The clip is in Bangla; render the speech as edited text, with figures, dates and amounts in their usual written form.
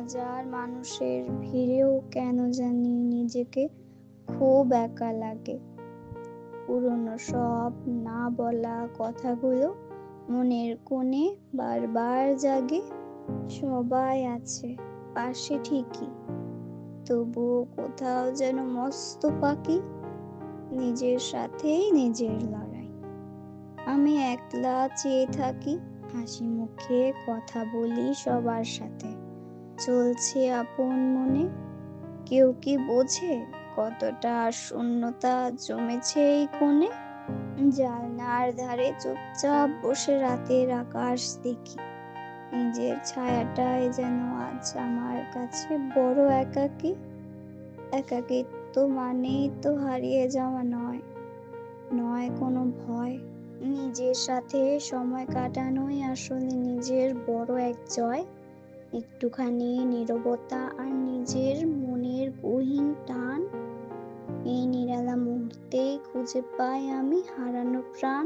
হাজার মানুষের ভিড়েও কেন জানি নিজেকে খুব একা লাগে। পুরনো সব না বলা কথাগুলো মনের কোণে বারবার জাগে। সবাই আছে পাশে ঠিকই, তবুও কোথাও যেন মস্ত ফাঁকি। নিজের সাথেই নিজের লড়াই। আমি একলা চেয়ে থাকি, হাসি মুখে কথা বলি সবার সাথে, চলছে আপন মনে। কেউ কি বোঝে কতটা শূন্যতা জমেছে এই কোণে? জানলার ধারে চুপচাপ বসে রাতের আকাশ দেখি, নিজের ছায়াটাই যেন আজ আমার কাছে বড় একাকী। একাকিত্ব মানেই তো হারিয়ে যাওয়া নয়, নয় কোনো ভয়। নিজের সাথে সময় কাটানোই আসলে নিজের বড় এক জয়। একটুখানি নীরবতা আর নিজের মনের গহীন টান, এই নিরালা মুহূর্তেই খুঁজে পাই আমি হারানো প্রাণ।